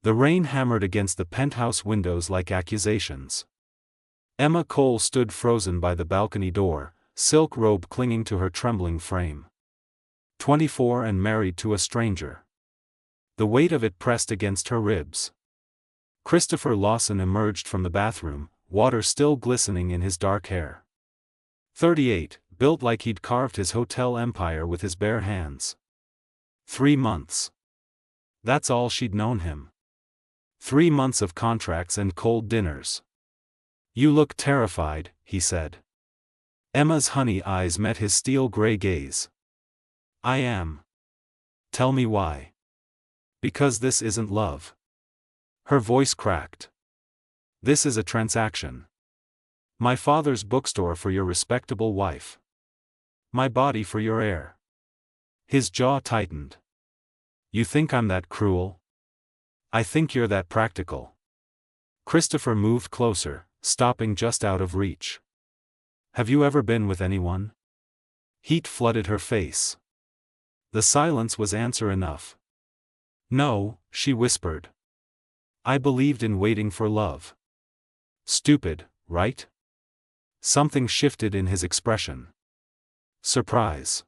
The rain hammered against the penthouse windows like accusations. Emma Cole stood frozen by the balcony door, silk robe clinging to her trembling frame. 24 and married to a stranger. The weight of it pressed against her ribs. Christopher Lawson emerged from the bathroom, water still glistening in his dark hair. 38, built like he'd carved his hotel empire with his bare hands. 3 months. That's all she'd known him. 3 months of contracts and cold dinners. "You look terrified," he said. Emma's honey eyes met his steel-gray gaze. "I am." "Tell me why." "Because this isn't love." Her voice cracked. "This is a transaction. My father's bookstore for your respectable wife. My body for your heir." His jaw tightened. "You think I'm that cruel?" "I think you're that practical." Christopher moved closer, stopping just out of reach. "Have you ever been with anyone?" Heat flooded her face. The silence was answer enough. "No," she whispered. "I believed in waiting for love." "Stupid, right?" Something shifted in his expression. Surprise.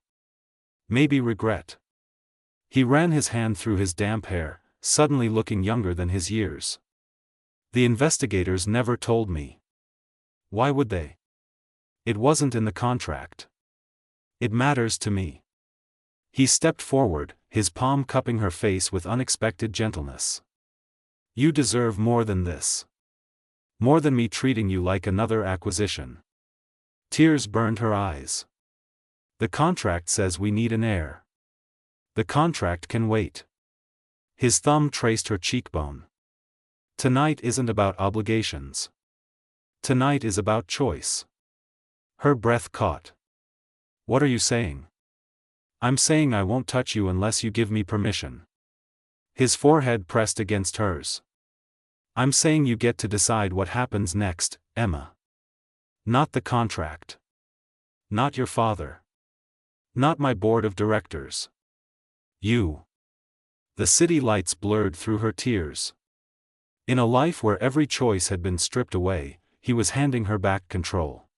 Maybe regret. He ran his hand through his damp hair, suddenly looking younger than his years. "The investigators never told me." "Why would they?" "It wasn't in the contract." "It matters to me." He stepped forward, his palm cupping her face with unexpected gentleness. "You deserve more than this. More than me treating you like another acquisition." Tears burned her eyes. "The contract says we need an heir. The contract can wait." His thumb traced her cheekbone. "Tonight isn't about obligations. Tonight is about choice." Her breath caught. "What are you saying?" "I'm saying I won't touch you unless you give me permission." His forehead pressed against hers. "I'm saying you get to decide what happens next, Emma. Not the contract. Not your father. Not my board of directors. You." The city lights blurred through her tears. In a life where every choice had been stripped away, he was handing her back control.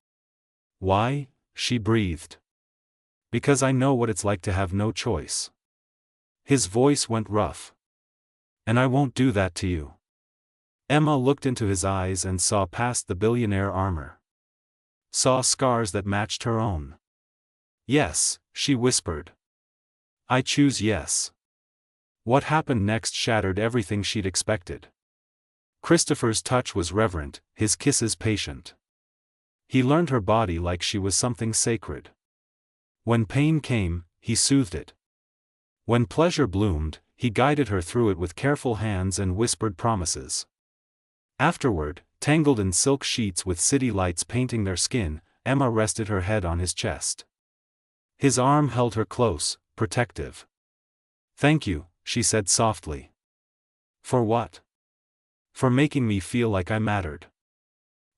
"Why?" she breathed. "Because I know what it's like to have no choice." His voice went rough. "And I won't do that to you." Emma looked into his eyes and saw past the billionaire armor. Saw scars that matched her own. "Yes," she whispered. "I choose yes." What happened next shattered everything she'd expected. Christopher's touch was reverent, his kisses patient. He learned her body like she was something sacred. When pain came, he soothed it. When pleasure bloomed, he guided her through it with careful hands and whispered promises. Afterward, tangled in silk sheets with city lights painting their skin, Emma rested her head on his chest. His arm held her close, protective. "Thank you," she said softly. "For what?" "For making me feel like I mattered."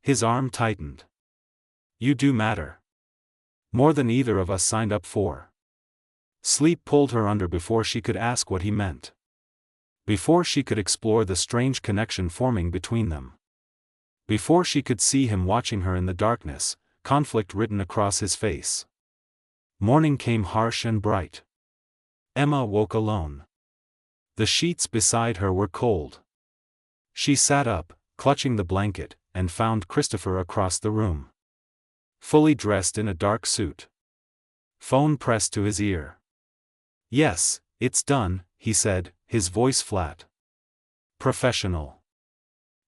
His arm tightened. "You do matter. More than either of us signed up for." Sleep pulled her under before she could ask what he meant. Before she could explore the strange connection forming between them. Before she could see him watching her in the darkness, conflict written across his face. Morning came harsh and bright. Emma woke alone. The sheets beside her were cold. She sat up, clutching the blanket, and found Christopher across the room. Fully dressed in a dark suit. Phone pressed to his ear. "Yes, it's done," he said, his voice flat. "Professional.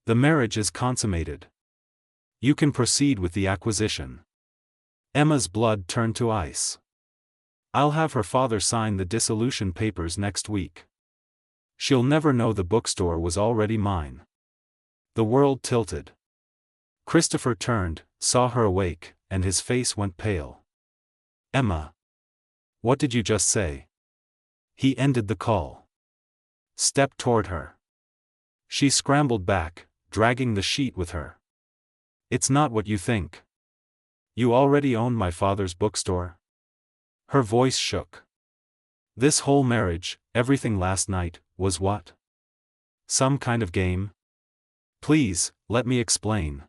The marriage is consummated. You can proceed with the acquisition." Emma's blood turned to ice. "I'll have her father sign the dissolution papers next week. She'll never know the bookstore was already mine." The world tilted. Christopher turned, saw her awake, and his face went pale. "Emma. What did you just say?" He ended the call. Stepped toward her. She scrambled back, dragging the sheet with her. "It's not what you think. You already own my father's bookstore." Her voice shook. "This whole marriage, everything last night, was what?" Some kind of game? Please, let me explain.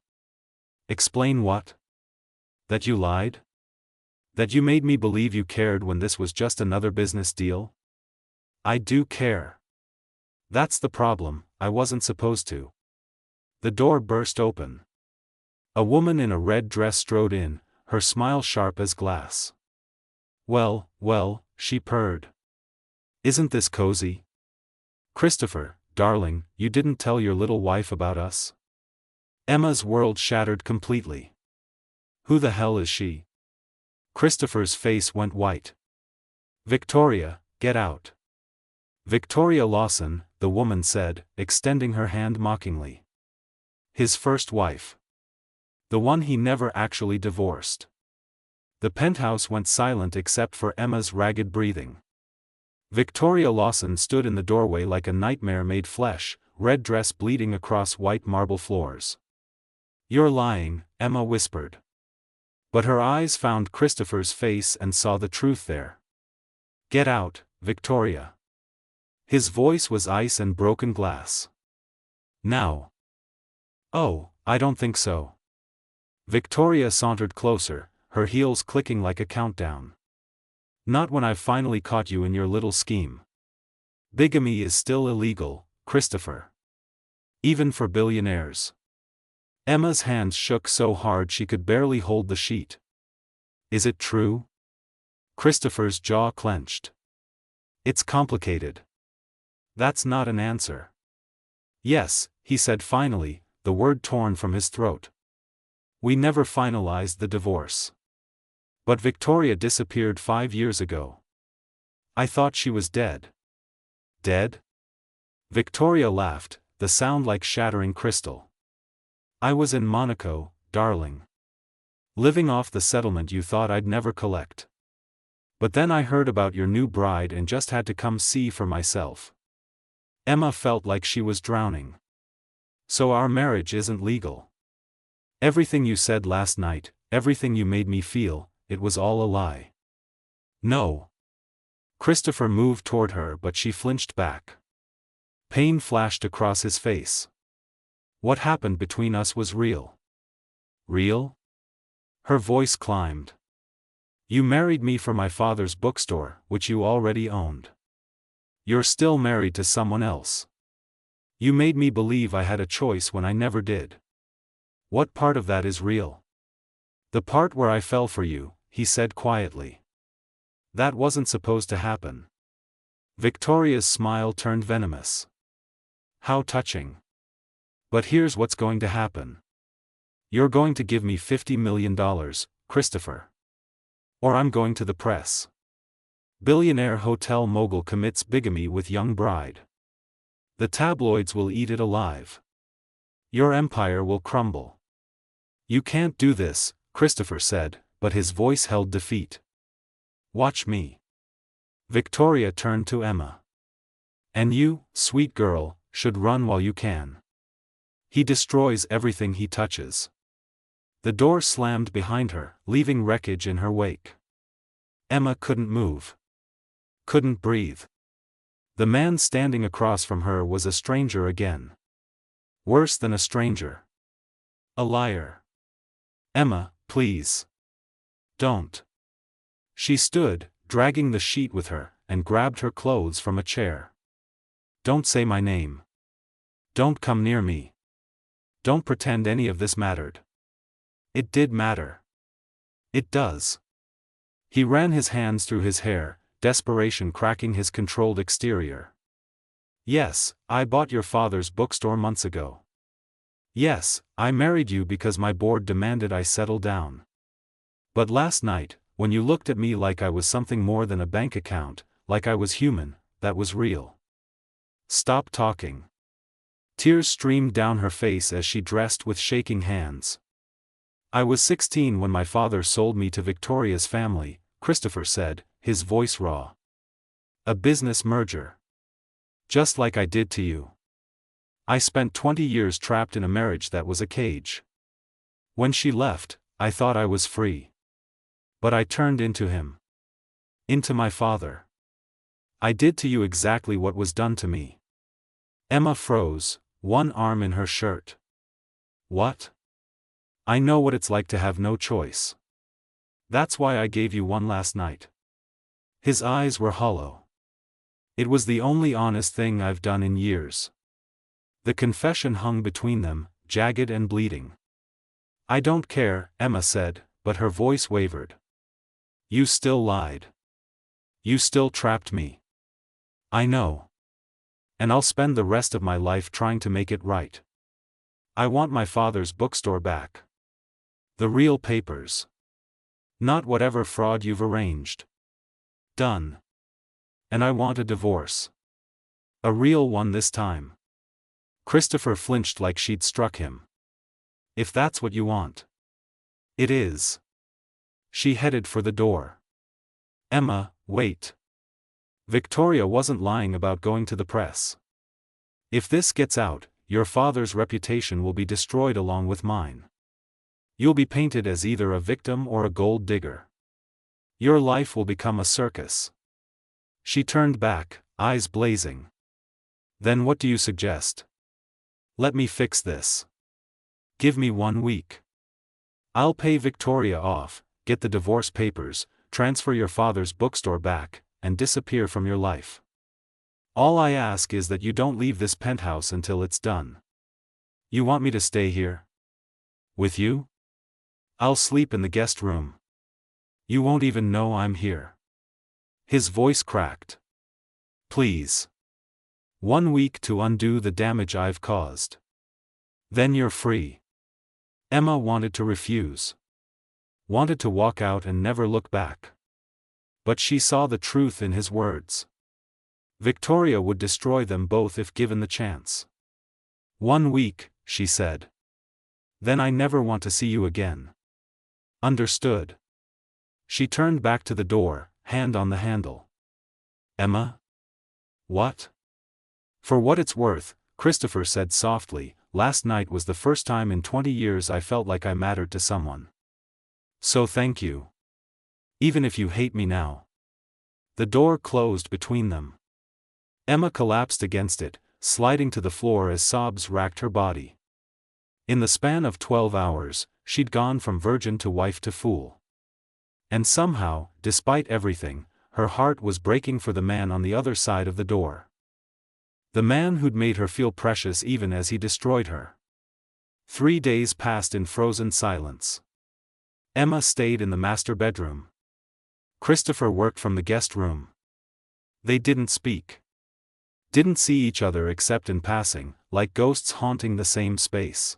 Explain what? That you lied? That you made me believe you cared when this was just another business deal? I do care. That's the problem, I wasn't supposed to. The door burst open. A woman in a red dress strode in, her smile sharp as glass. Well, well, she purred. Isn't this cozy? Christopher, darling, you didn't tell your little wife about us? Emma's world shattered completely. Who the hell is she? Christopher's face went white. Victoria, get out. Victoria Lawson, the woman said, extending her hand mockingly. His first wife. The one he never actually divorced. The penthouse went silent except for Emma's ragged breathing. Victoria Lawson stood in the doorway like a nightmare made flesh, red dress bleeding across white marble floors. You're lying, Emma whispered. But her eyes found Christopher's face and saw the truth there. Get out, Victoria. His voice was ice and broken glass. Now. Oh, I don't think so. Victoria sauntered closer, her heels clicking like a countdown. Not when I've finally caught you in your little scheme. Bigamy is still illegal, Christopher. Even for billionaires. Emma's hands shook so hard she could barely hold the sheet. Is it true? Christopher's jaw clenched. It's complicated. That's not an answer. Yes, he said finally, the word torn from his throat. We never finalized the divorce. But Victoria disappeared 5 years ago. I thought she was dead. Dead? Victoria laughed, the sound like shattering crystal. I was in Monaco, darling. Living off the settlement you thought I'd never collect. But then I heard about your new bride and just had to come see for myself. Emma felt like she was drowning. So our marriage isn't legal. Everything you said last night, everything you made me feel, it was all a lie. No. Christopher moved toward her but she flinched back. Pain flashed across his face. What happened between us was real. Real? Her voice climbed. You married me for my father's bookstore, which you already owned. You're still married to someone else. You made me believe I had a choice when I never did. What part of that is real? The part where I fell for you, he said quietly. That wasn't supposed to happen. Victoria's smile turned venomous. How touching. But here's what's going to happen. You're going to give me $50 million, Christopher. Or I'm going to the press. Billionaire hotel mogul commits bigamy with young bride. The tabloids will eat it alive. Your empire will crumble. You can't do this, Christopher said, but his voice held defeat. Watch me. Victoria turned to Emma. And you, sweet girl, should run while you can. He destroys everything he touches. The door slammed behind her, leaving wreckage in her wake. Emma couldn't move. Couldn't breathe. The man standing across from her was a stranger again. Worse than a stranger. A liar. Emma, please. Don't. She stood, dragging the sheet with her, and grabbed her clothes from a chair. Don't say my name. Don't come near me. Don't pretend any of this mattered. It did matter. It does. He ran his hands through his hair, desperation cracking his controlled exterior. Yes, I bought your father's bookstore months ago. Yes, I married you because my board demanded I settle down. But last night, when you looked at me like I was something more than a bank account, like I was human, that was real. Stop talking. Tears streamed down her face as she dressed with shaking hands. I was 16 when my father sold me to Victoria's family, Christopher said, his voice raw. A business merger. Just like I did to you. I spent 20 years trapped in a marriage that was a cage. When she left, I thought I was free. But I turned into him. Into my father. I did to you exactly what was done to me. Emma froze, one arm in her shirt. What? I know what it's like to have no choice. That's why I gave you one last night. His eyes were hollow. It was the only honest thing I've done in years. The confession hung between them, jagged and bleeding. I don't care, Emma said, but her voice wavered. You still lied. You still trapped me. I know. And I'll spend the rest of my life trying to make it right. I want my father's bookstore back. The real papers. Not whatever fraud you've arranged. Done. And I want a divorce. A real one this time. Christopher flinched like she'd struck him. If that's what you want. It is. She headed for the door. Emma, wait. Victoria wasn't lying about going to the press. If this gets out, your father's reputation will be destroyed along with mine. You'll be painted as either a victim or a gold digger. Your life will become a circus. She turned back, eyes blazing. Then what do you suggest? Let me fix this. Give me 1 week. I'll pay Victoria off, get the divorce papers, transfer your father's bookstore back, and disappear from your life. All I ask is that you don't leave this penthouse until it's done. You want me to stay here? With you? I'll sleep in the guest room. You won't even know I'm here. His voice cracked. Please. 1 week to undo the damage I've caused. Then you're free. Emma wanted to refuse. Wanted to walk out and never look back. But she saw the truth in his words. Victoria would destroy them both if given the chance. 1 week, she said. Then I never want to see you again. Understood. She turned back to the door, hand on the handle. Emma? What? For what it's worth, Christopher said softly, last night was the first time in 20 years I felt like I mattered to someone. So thank you. Even if you hate me now. The door closed between them. Emma collapsed against it, sliding to the floor as sobs racked her body. In the span of 12 hours, she'd gone from virgin to wife to fool. And somehow, despite everything, her heart was breaking for the man on the other side of the door. The man who'd made her feel precious even as he destroyed her. 3 days passed in frozen silence. Emma stayed in the master bedroom. Christopher worked from the guest room. They didn't speak. Didn't see each other except in passing, like ghosts haunting the same space.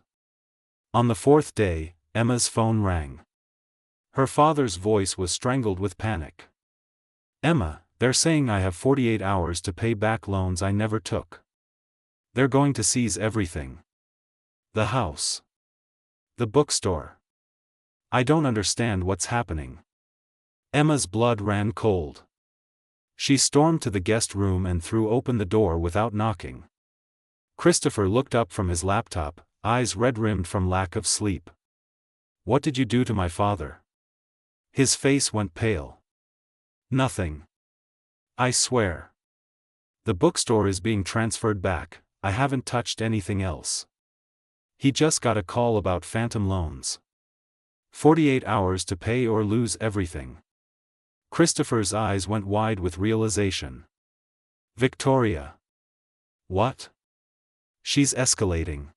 On the 4th day, Emma's phone rang. Her father's voice was strangled with panic. Emma, they're saying I have 48 hours to pay back loans I never took. They're going to seize everything. The house. The bookstore. I don't understand what's happening. Emma's blood ran cold. She stormed to the guest room and threw open the door without knocking. Christopher looked up from his laptop, eyes red-rimmed from lack of sleep. What did you do to my father? His face went pale. Nothing. I swear. The bookstore is being transferred back, I haven't touched anything else. He just got a call about phantom loans. 48 hours to pay or lose everything. Christopher's eyes went wide with realization. Victoria. What? She's escalating.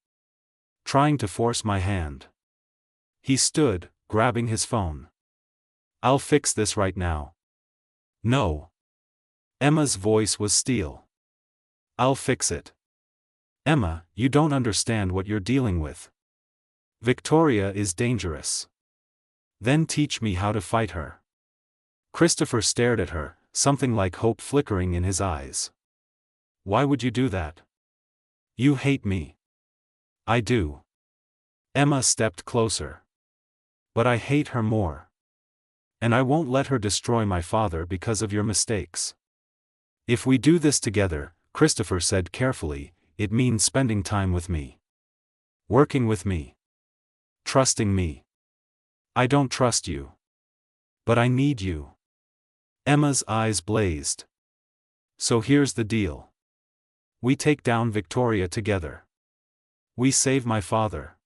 Trying to force my hand. He stood, grabbing his phone. I'll fix this right now. No. Emma's voice was steel. I'll fix it. Emma, you don't understand what you're dealing with. Victoria is dangerous. Then teach me how to fight her. Christopher stared at her, something like hope flickering in his eyes. Why would you do that? You hate me. I do. Emma stepped closer. But I hate her more. And I won't let her destroy my father because of your mistakes. If we do this together, Christopher said carefully, it means spending time with me. Working with me. Trusting me. I don't trust you. But I need you. Emma's eyes blazed. So here's the deal. We take down Victoria together. We save my father.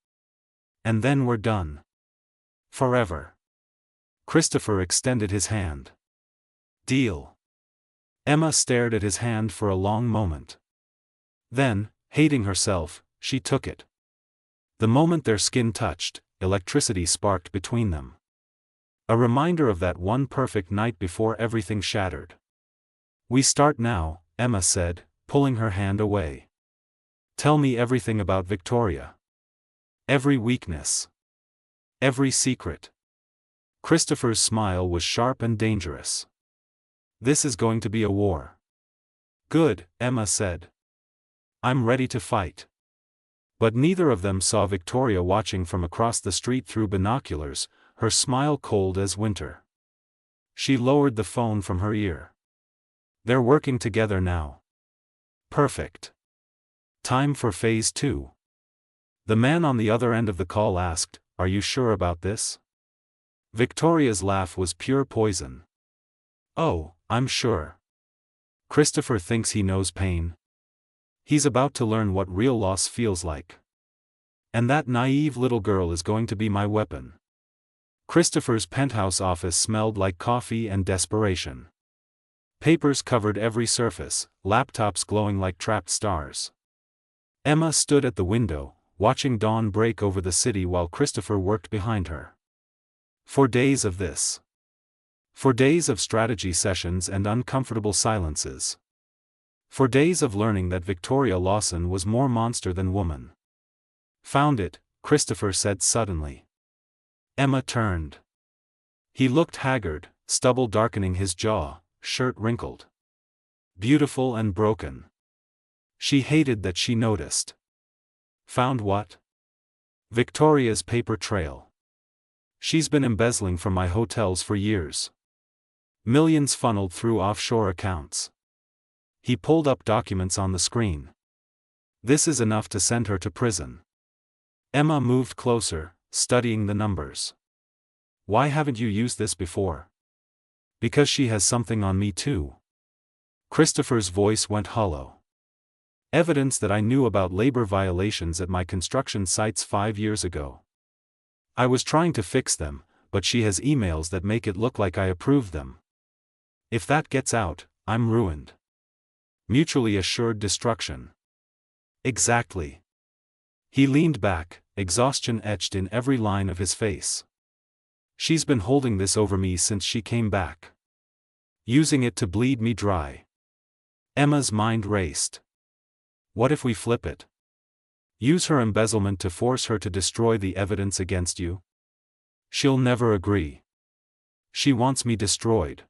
And then we're done. Forever. Christopher extended his hand. Deal. Emma stared at his hand for a long moment. Then, hating herself, she took it. The moment their skin touched, electricity sparked between them. A reminder of that one perfect night before everything shattered. We start now, Emma said, pulling her hand away. Tell me everything about Victoria. Every weakness. Every secret. Christopher's smile was sharp and dangerous. This is going to be a war. Good, Emma said. I'm ready to fight. But neither of them saw Victoria watching from across the street through binoculars, her smile cold as winter. She lowered the phone from her ear. They're working together now. Perfect. Time for phase 2. The man on the other end of the call asked, "Are you sure about this?" Victoria's laugh was pure poison. "Oh, I'm sure. Christopher thinks he knows pain. He's about to learn what real loss feels like. And that naive little girl is going to be my weapon." Christopher's penthouse office smelled like coffee and desperation. Papers covered every surface, laptops glowing like trapped stars. Emma stood at the window, watching dawn break over the city while Christopher worked behind her. For days of this. For days of strategy sessions and uncomfortable silences. For days of learning that Victoria Lawson was more monster than woman. Found it, Christopher said suddenly. Emma turned. He looked haggard, stubble darkening his jaw, shirt wrinkled. Beautiful and broken. She hated that she noticed. Found what? Victoria's paper trail. She's been embezzling from my hotels for years. Millions funneled through offshore accounts. He pulled up documents on the screen. This is enough to send her to prison. Emma moved closer, studying the numbers. Why haven't you used this before? Because she has something on me too. Christopher's voice went hollow. Evidence that I knew about labor violations at my construction sites 5 years ago. I was trying to fix them, but she has emails that make it look like I approved them. If that gets out, I'm ruined. Mutually assured destruction. Exactly. He leaned back, exhaustion etched in every line of his face. She's been holding this over me since she came back. Using it to bleed me dry. Emma's mind raced. What if we flip it? Use her embezzlement to force her to destroy the evidence against you? She'll never agree. She wants me destroyed.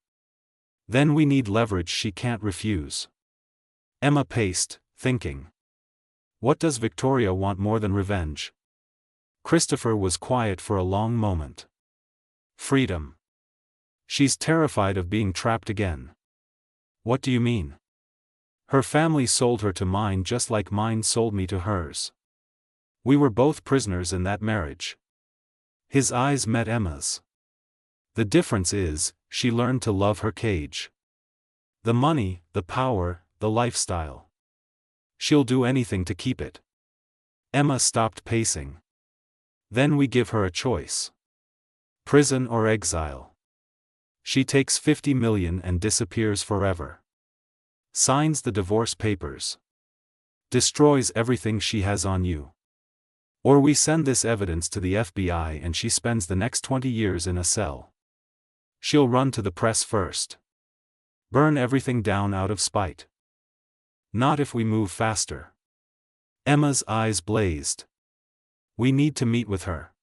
Then we need leverage she can't refuse. Emma paced, thinking. What does Victoria want more than revenge? Christopher was quiet for a long moment. Freedom. She's terrified of being trapped again. What do you mean? Her family sold her to mine just like mine sold me to hers. We were both prisoners in that marriage. His eyes met Emma's. The difference is, she learned to love her cage. The money, the power, the lifestyle. She'll do anything to keep it. Emma stopped pacing. Then we give her a choice. Prison or exile. She takes 50 million and disappears forever. Signs the divorce papers. Destroys everything she has on you. Or we send this evidence to the FBI and she spends the next 20 years in a cell. She'll run to the press first. Burn everything down out of spite. Not if we move faster. Emma's eyes blazed. We need to meet with her.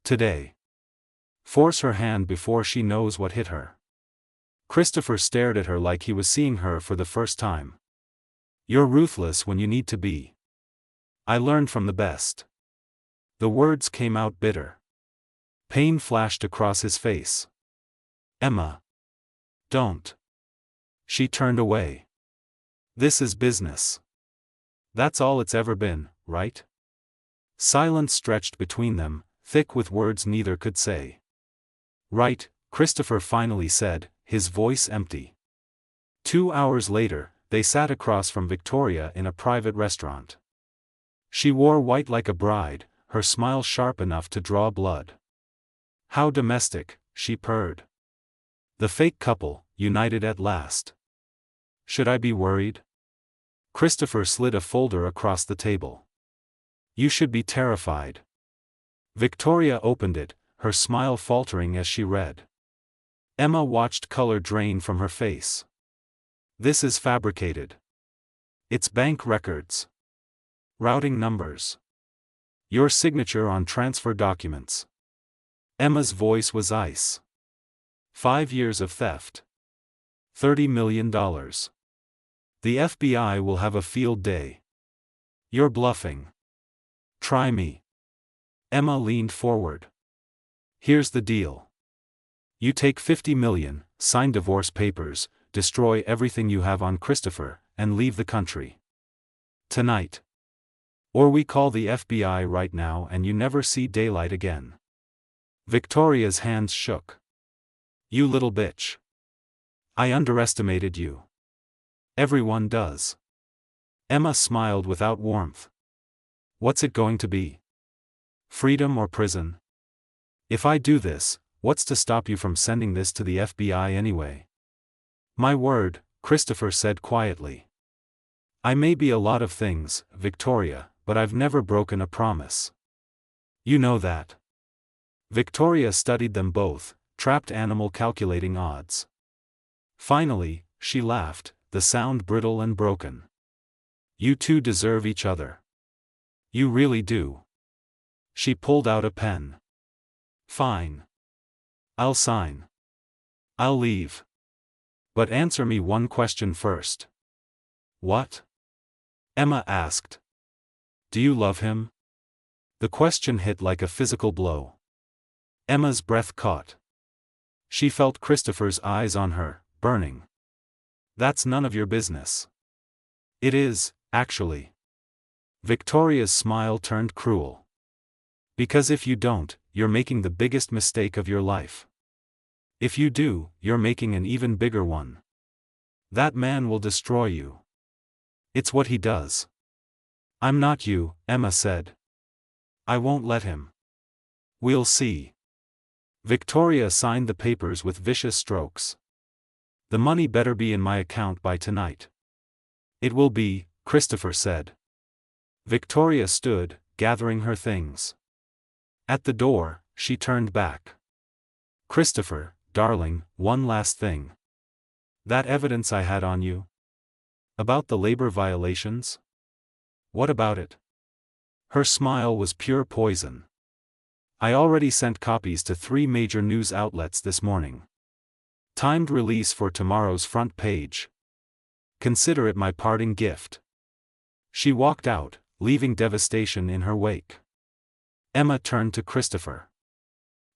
Today. Force her hand before she knows what hit her. Christopher stared at her like he was seeing her for the first time. You're ruthless when you need to be. I learned from the best. The words came out bitter. Pain flashed across his face. Emma. Don't. She turned away. This is business. That's all it's ever been, right? Silence stretched between them, thick with words neither could say. Right, Christopher finally said, his voice empty. 2 hours later, they sat across from Victoria in a private restaurant. She wore white like a bride, her smile sharp enough to draw blood. "How domestic," she purred. The fake couple, united at last. "Should I be worried?" Christopher slid a folder across the table. "You should be terrified." Victoria opened it, her smile faltering as she read. Emma watched color drain from her face. "This is fabricated. It's bank records. Routing numbers. Your signature on transfer documents." Emma's voice was ice. 5 years of theft. $30 million. The FBI will have a field day. You're bluffing. Try me. Emma leaned forward. "Here's the deal. You take $50 million, sign divorce papers, destroy everything you have on Christopher, and leave the country. Tonight. Or we call the FBI right now and you never see daylight again." Victoria's hands shook. "You little bitch. I underestimated you. Everyone does." Emma smiled without warmth. "What's it going to be? Freedom or prison? If I do this, what's to stop you from sending this to the FBI anyway?" "My word," Christopher said quietly. "I may be a lot of things, Victoria, but I've never broken a promise. You know that." Victoria studied them both, trapped animal calculating odds. Finally, she laughed, the sound brittle and broken. "You two deserve each other. You really do." She pulled out a pen. "Fine. I'll sign. I'll leave. But answer me one question first." "What?" Emma asked. "Do you love him?" The question hit like a physical blow. Emma's breath caught. She felt Christopher's eyes on her, burning. "That's none of your business." "It is, actually." Victoria's smile turned cruel. "Because if you don't, you're making the biggest mistake of your life. If you do, you're making an even bigger one. That man will destroy you. It's what he does." "I'm not you," Emma said. "I won't let him." "We'll see." Victoria signed the papers with vicious strokes. "The money better be in my account by tonight." "It will be," Christopher said. Victoria stood, gathering her things. At the door, she turned back. "Christopher, darling, one last thing. That evidence I had on you? About the labor violations? What about it?" Her smile was pure poison. "I already sent copies to 3 major news outlets this morning. Timed release for tomorrow's front page. Consider it my parting gift." She walked out, leaving devastation in her wake. Emma turned to Christopher.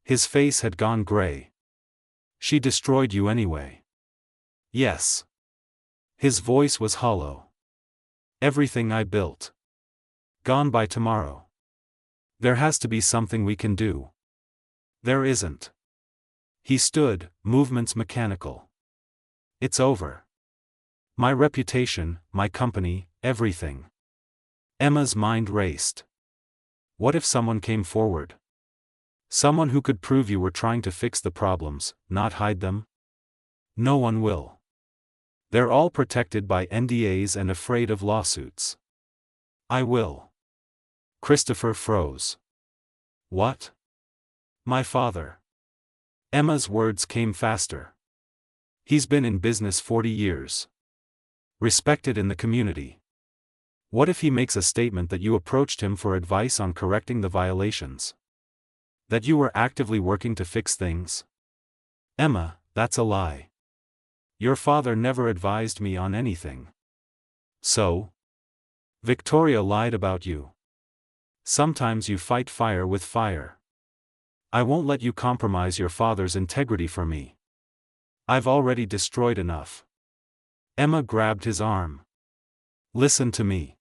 His face had gone gray. "She destroyed you anyway." "Yes." His voice was hollow. "Everything I built. Gone by tomorrow. There has to be something we can do." "There isn't." He stood, movements mechanical. "It's over. My reputation, my company, everything." Emma's mind raced. What if someone came forward? Someone who could prove you were trying to fix the problems, not hide them? "No one will. They're all protected by NDAs and afraid of lawsuits." "I will." Christopher froze. "What?" "My father." Emma's words came faster. "He's been in business 40 years. Respected in the community. What if he makes a statement that you approached him for advice on correcting the violations? That you were actively working to fix things?" "Emma, that's a lie. Your father never advised me on anything." "So?" "Victoria lied about you. Sometimes you fight fire with fire. I won't let you compromise your father's integrity for me. I've already destroyed enough." Emma grabbed his arm. "Listen to me.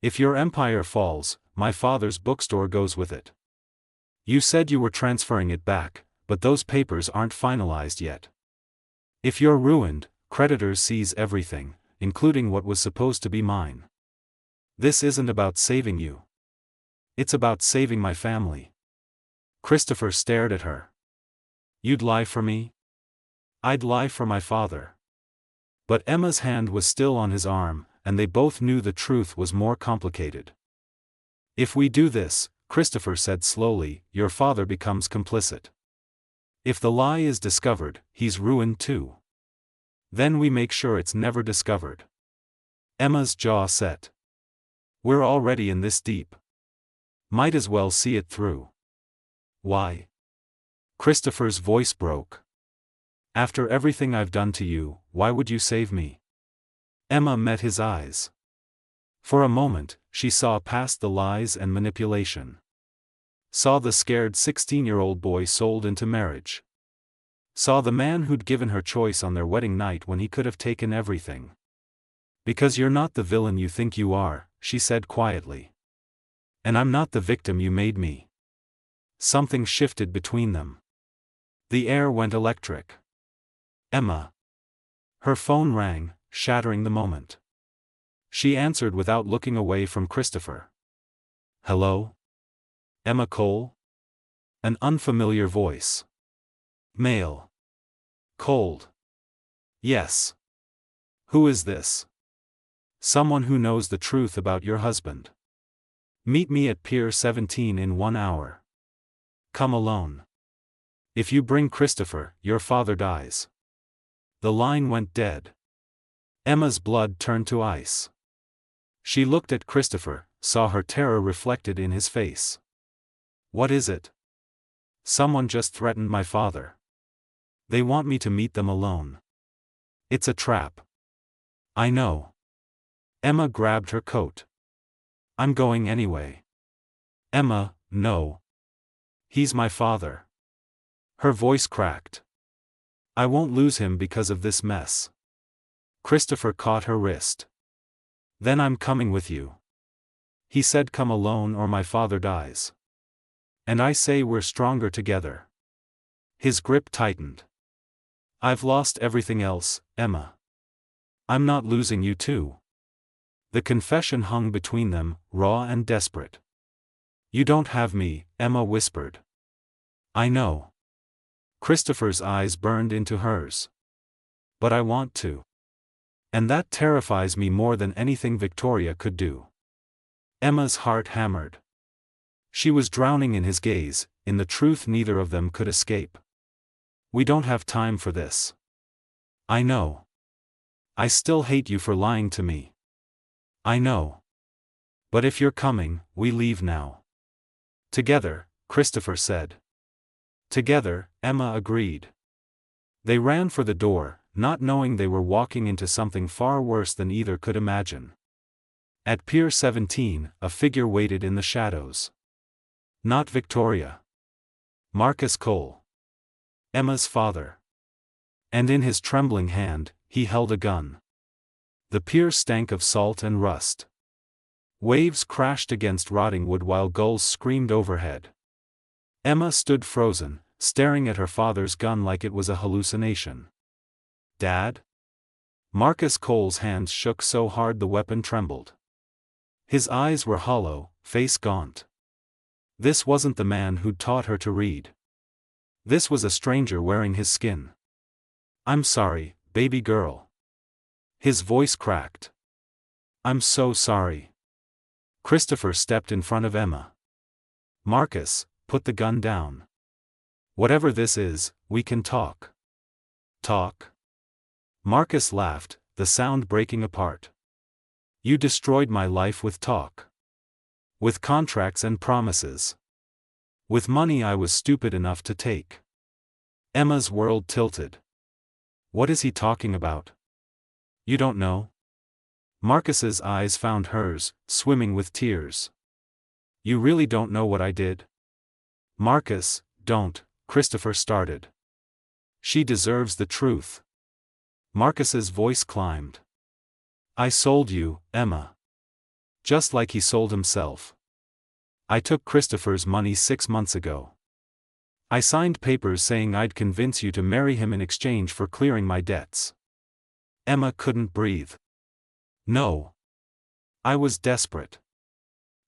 If your empire falls, my father's bookstore goes with it. You said you were transferring it back, but those papers aren't finalized yet. If you're ruined, creditors seize everything, including what was supposed to be mine. This isn't about saving you. It's about saving my family. Christopher stared at her. You'd lie for me? I'd lie for my father. But Emma's hand was still on his arm, and they both knew the truth was more complicated. If we do this, Christopher said slowly, your father becomes complicit. If the lie is discovered, he's ruined too. Then we make sure it's never discovered. Emma's jaw set. We're already in this deep. Might as well see it through. Why? Christopher's voice broke. After everything I've done to you, why would you save me? Emma met his eyes. For a moment, she saw past the lies and manipulation. Saw the scared 16-year-old boy sold into marriage. Saw the man who'd given her choice on their wedding night when he could have taken everything. Because you're not the villain you think you are, she said quietly. And I'm not the victim you made me. Something shifted between them. The air went electric. Emma. Her phone rang, shattering the moment. She answered without looking away from Christopher. Hello? Emma Cole? An unfamiliar voice. Male. Cold. Yes. Who is this? Someone who knows the truth about your husband. Meet me at Pier 17 in 1 hour. Come alone. If you bring Christopher, your father dies. The line went dead. Emma's blood turned to ice. She looked at Christopher, saw her terror reflected in his face. What is it? Someone just threatened my father. They want me to meet them alone. It's a trap. I know. Emma grabbed her coat. I'm going anyway. Emma, no. He's my father. Her voice cracked. I won't lose him because of this mess. Christopher caught her wrist. Then I'm coming with you. He said come alone or my father dies. And I say we're stronger together. His grip tightened. I've lost everything else, Emma. I'm not losing you too. The confession hung between them, raw and desperate. You don't have me, Emma whispered. I know. Christopher's eyes burned into hers. But I want to. And that terrifies me more than anything Victoria could do. Emma's heart hammered. She was drowning in his gaze, in the truth neither of them could escape. We don't have time for this. I know. I still hate you for lying to me. I know. But if you're coming, we leave now. Together, Christopher said. Together, Emma agreed. They ran for the door, not knowing they were walking into something far worse than either could imagine. At Pier 17, a figure waited in the shadows. Not Victoria. Marcus Cole. Emma's father. And in his trembling hand, he held a gun. The pier stank of salt and rust. Waves crashed against rotting wood while gulls screamed overhead. Emma stood frozen, staring at her father's gun like it was a hallucination. Dad? Marcus Cole's hands shook so hard the weapon trembled. His eyes were hollow, face gaunt. This wasn't the man who'd taught her to read. This was a stranger wearing his skin. I'm sorry, baby girl. His voice cracked. I'm so sorry. Christopher stepped in front of Emma. Marcus, put the gun down. Whatever this is, we can talk. Talk? Marcus laughed, the sound breaking apart. You destroyed my life with talk. With contracts and promises. With money I was stupid enough to take. Emma's world tilted. What is he talking about? You don't know? Marcus's eyes found hers, swimming with tears. You really don't know what I did? Marcus, don't, Christopher started. She deserves the truth. Marcus's voice climbed. I sold you, Emma. Just like he sold himself. I took Christopher's money 6 months ago. I signed papers saying I'd convince you to marry him in exchange for clearing my debts. Emma couldn't breathe. No. I was desperate.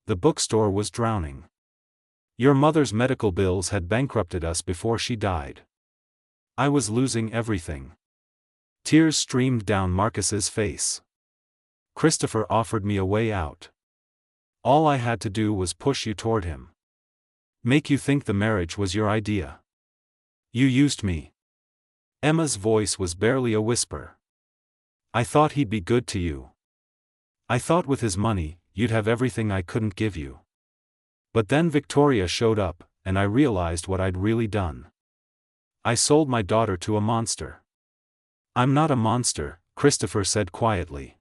The bookstore was drowning. Your mother's medical bills had bankrupted us before she died. I was losing everything. Tears streamed down Marcus's face. Christopher offered me a way out. All I had to do was push you toward him. Make you think the marriage was your idea. You used me. Emma's voice was barely a whisper. I thought he'd be good to you. I thought with his money, you'd have everything I couldn't give you. But then Victoria showed up, and I realized what I'd really done. I sold my daughter to a monster. I'm not a monster, Christopher said quietly.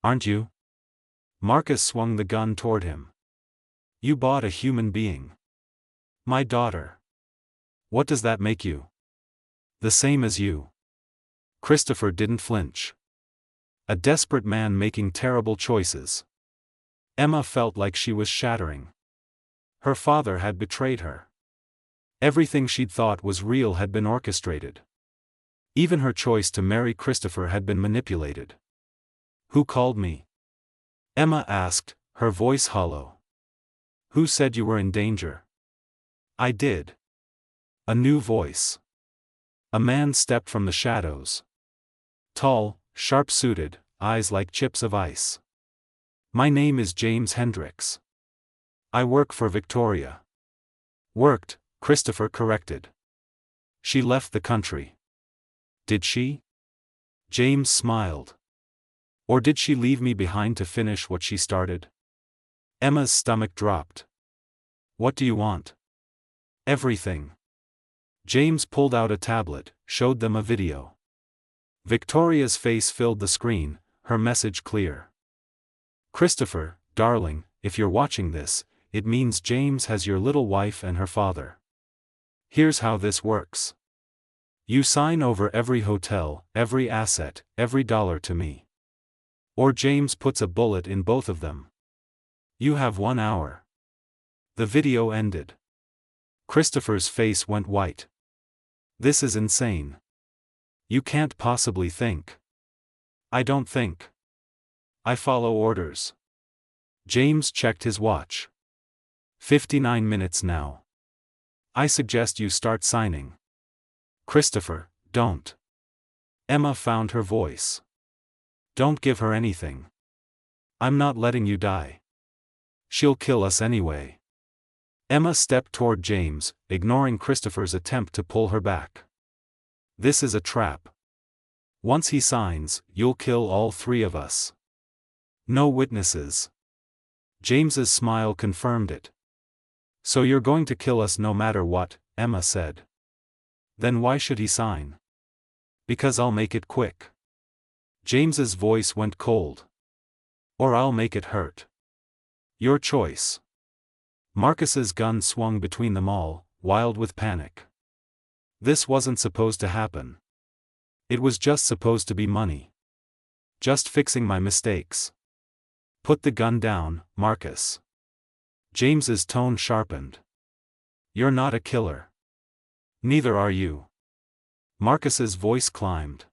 Aren't you? Marcus swung the gun toward him. You bought a human being. My daughter. What does that make you? The same as you. Christopher didn't flinch. A desperate man making terrible choices. Emma felt like she was shattering. Her father had betrayed her. Everything she'd thought was real had been orchestrated. Even her choice to marry Christopher had been manipulated. Who called me? Emma asked, her voice hollow. Who said you were in danger? I did. A new voice. A man stepped from the shadows. Tall, sharp-suited, eyes like chips of ice. My name is James Hendricks. I work for Victoria. Worked, Christopher corrected. She left the country. Did she? James smiled. Or did she leave me behind to finish what she started? Emma's stomach dropped. What do you want? Everything. James pulled out a tablet, showed them a video. Victoria's face filled the screen, her message clear. Christopher, darling, if you're watching this, it means James has your little wife and her father. Here's how this works. You sign over every hotel, every asset, every dollar to me. Or James puts a bullet in both of them. You have 1 hour. The video ended. Christopher's face went white. This is insane. You can't possibly think. I don't think. I follow orders. James checked his watch. 59 minutes now. I suggest you start signing. Christopher, don't. Emma found her voice. Don't give her anything. I'm not letting you die. She'll kill us anyway. Emma stepped toward James, ignoring Christopher's attempt to pull her back. This is a trap. Once he signs, you'll kill all 3 of us. No witnesses. James's smile confirmed it. So you're going to kill us no matter what, Emma said. Then why should he sign? Because I'll make it quick. James's voice went cold. Or I'll make it hurt. Your choice. Marcus's gun swung between them all, wild with panic. This wasn't supposed to happen. It was just supposed to be money. Just fixing my mistakes. Put the gun down, Marcus. James's tone sharpened. You're not a killer. Neither are you. Marcus's voice climbed.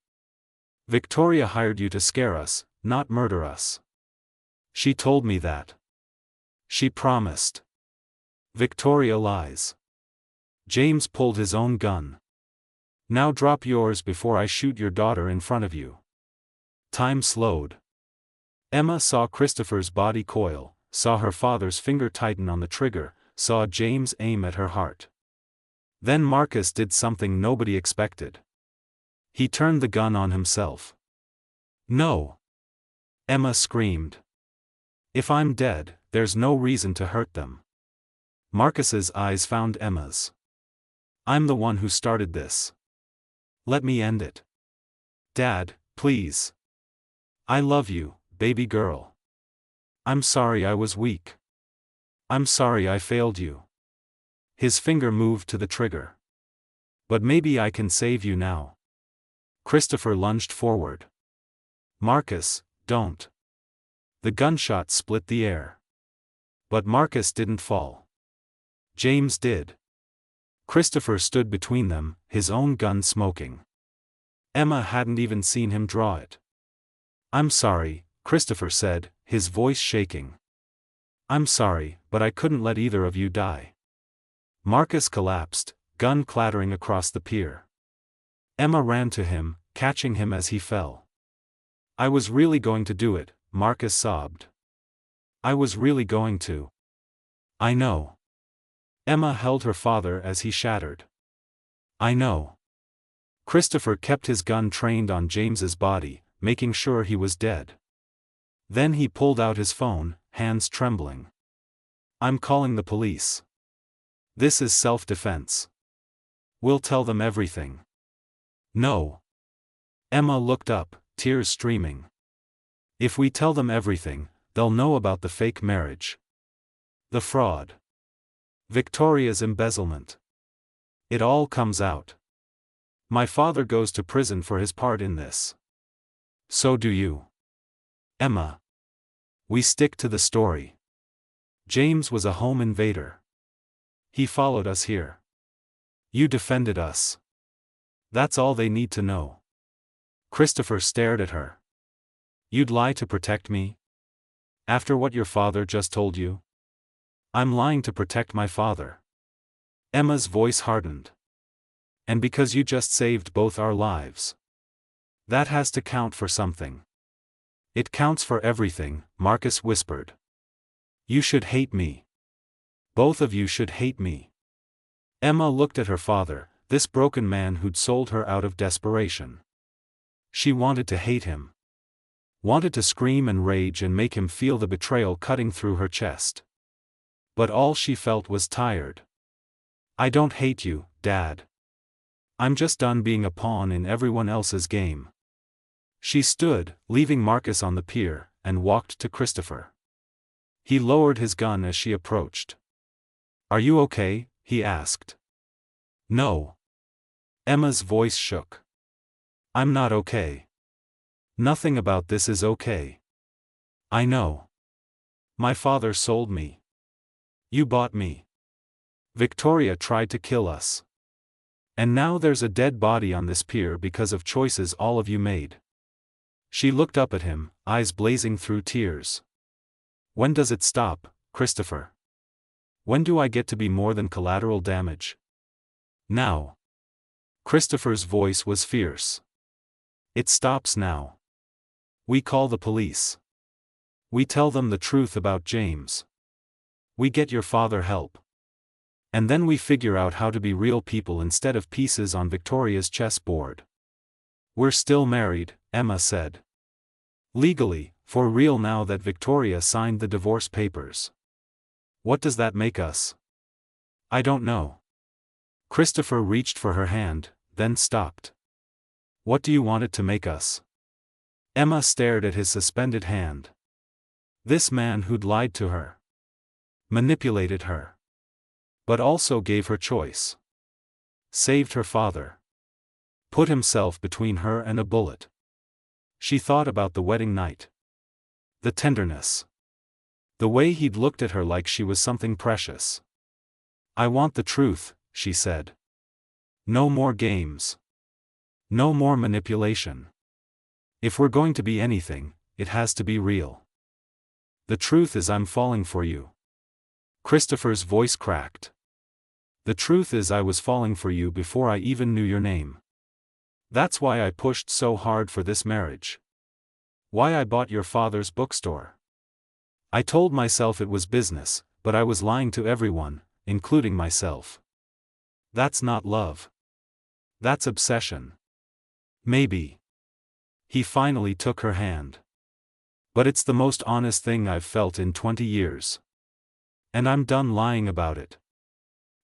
Victoria hired you to scare us, not murder us. She told me that. She promised. Victoria lies. James pulled his own gun. Now drop yours before I shoot your daughter in front of you. Time slowed. Emma saw Christopher's body coil, saw her father's finger tighten on the trigger, saw James aim at her heart. Then Marcus did something nobody expected. He turned the gun on himself. No! Emma screamed. If I'm dead, there's no reason to hurt them. Marcus's eyes found Emma's. I'm the one who started this. Let me end it. Dad, please. I love you, baby girl. I'm sorry I was weak. I'm sorry I failed you. His finger moved to the trigger. But maybe I can save you now. Christopher lunged forward. Marcus, don't. The gunshot split the air. But Marcus didn't fall. James did. Christopher stood between them, his own gun smoking. Emma hadn't even seen him draw it. I'm sorry, Christopher said, his voice shaking. I'm sorry, but I couldn't let either of you die. Marcus collapsed, gun clattering across the pier. Emma ran to him, catching him as he fell. I was really going to do it, Marcus sobbed. I was really going to. I know. Emma held her father as he shattered. I know. Christopher kept his gun trained on James's body, making sure he was dead. Then he pulled out his phone, hands trembling. I'm calling the police. This is self-defense. We'll tell them everything. No. Emma looked up, tears streaming. If we tell them everything, they'll know about the fake marriage. The fraud. Victoria's embezzlement. It all comes out. My father goes to prison for his part in this. So do you. Emma. We stick to the story. James was a home invader. He followed us here. You defended us. That's all they need to know. Christopher stared at her. You'd lie to protect me? After what your father just told you? I'm lying to protect my father. Emma's voice hardened. And because you just saved both our lives. That has to count for something. It counts for everything, Marcus whispered. You should hate me. Both of you should hate me. Emma looked at her father, this broken man who'd sold her out of desperation. She wanted to hate him. Wanted to scream and rage and make him feel the betrayal cutting through her chest. But all she felt was tired. I don't hate you, Dad. I'm just done being a pawn in everyone else's game. She stood, leaving Marcus on the pier, and walked to Christopher. He lowered his gun as she approached. Are you okay? He asked. No. Emma's voice shook. I'm not okay. Nothing about this is okay. I know. My father sold me. You bought me. Victoria tried to kill us. And now there's a dead body on this pier because of choices all of you made. She looked up at him, eyes blazing through tears. When does it stop, Christopher? When do I get to be more than collateral damage? Now. Christopher's voice was fierce. It stops now. We call the police. We tell them the truth about James. We get your father help. And then we figure out how to be real people instead of pieces on Victoria's chessboard. We're still married, Emma said. Legally, for real now that Victoria signed the divorce papers. What does that make us? I don't know. Christopher reached for her hand, then stopped. What do you want it to make us? Emma stared at his suspended hand. This man who'd lied to her. Manipulated her. But also gave her choice. Saved her father. Put himself between her and a bullet. She thought about the wedding night. The tenderness. The way he'd looked at her like she was something precious. I want the truth, she said. No more games. No more manipulation. If we're going to be anything, it has to be real. The truth is I'm falling for you. Christopher's voice cracked. The truth is I was falling for you before I even knew your name. That's why I pushed so hard for this marriage. Why I bought your father's bookstore. I told myself it was business, but I was lying to everyone, including myself. That's not love. That's obsession. Maybe. He finally took her hand. But it's the most honest thing I've felt in 20 years. And I'm done lying about it.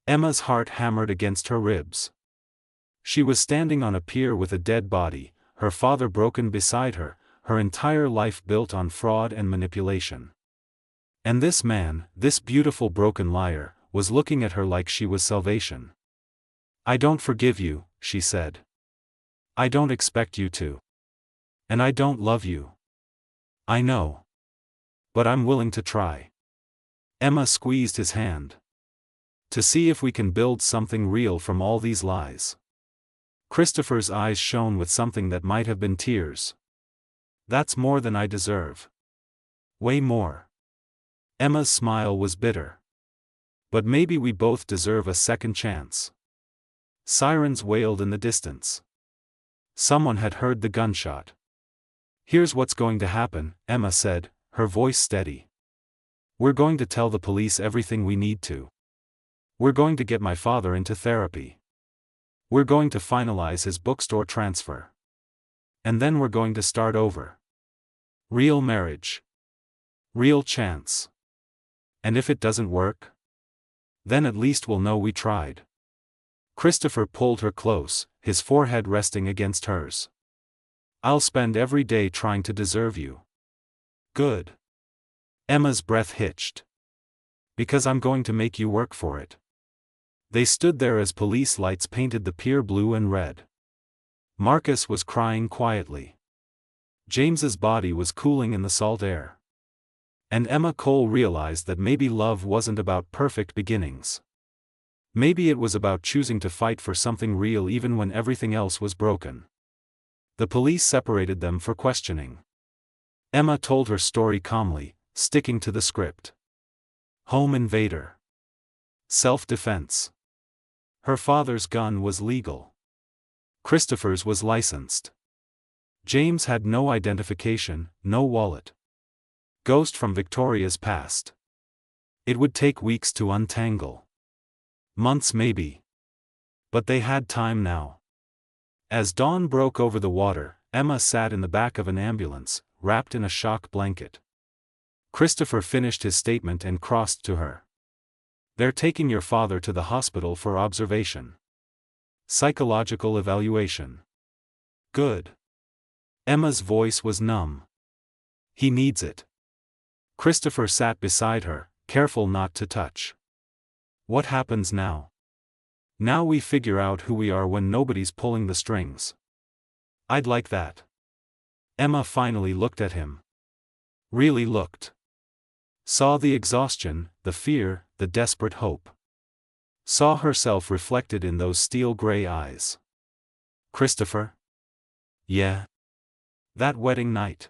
Emma's heart hammered against her ribs. She was standing on a pier with a dead body, her father broken beside her, her entire life built on fraud and manipulation. And this man, this beautiful broken liar, was looking at her like she was salvation. I don't forgive you, she said. I don't expect you to. And I don't love you. I know. But I'm willing to try. Emma squeezed his hand. To see if we can build something real from all these lies. Christopher's eyes shone with something that might have been tears. That's more than I deserve. Way more. Emma's smile was bitter. But maybe we both deserve a second chance. Sirens wailed in the distance. Someone had heard the gunshot. Here's what's going to happen, Emma said, her voice steady. We're going to tell the police everything we need to. We're going to get my father into therapy. We're going to finalize his bookstore transfer. And then we're going to start over. Real marriage. Real chance. And if it doesn't work? Then at least we'll know we tried. Christopher pulled her close, his forehead resting against hers. I'll spend every day trying to deserve you. Good. Emma's breath hitched. Because I'm going to make you work for it. They stood there as police lights painted the pier blue and red. Marcus was crying quietly. James's body was cooling in the salt air. And Emma Cole realized that maybe love wasn't about perfect beginnings. Maybe it was about choosing to fight for something real even when everything else was broken. The police separated them for questioning. Emma told her story calmly, sticking to the script. Home invader. Self-defense. Her father's gun was legal. Christopher's was licensed. James had no identification, no wallet. Ghost from Victoria's past. It would take weeks to untangle. Months maybe. But they had time now. As dawn broke over the water, Emma sat in the back of an ambulance, wrapped in a shock blanket. Christopher finished his statement and crossed to her. They're taking your father to the hospital for observation. Psychological evaluation. Good. Emma's voice was numb. He needs it. Christopher sat beside her, careful not to touch. What happens now? Now we figure out who we are when nobody's pulling the strings. I'd like that. Emma finally looked at him. Really looked. Saw the exhaustion, the fear, the desperate hope. Saw herself reflected in those steel gray eyes. Christopher? Yeah. That wedding night.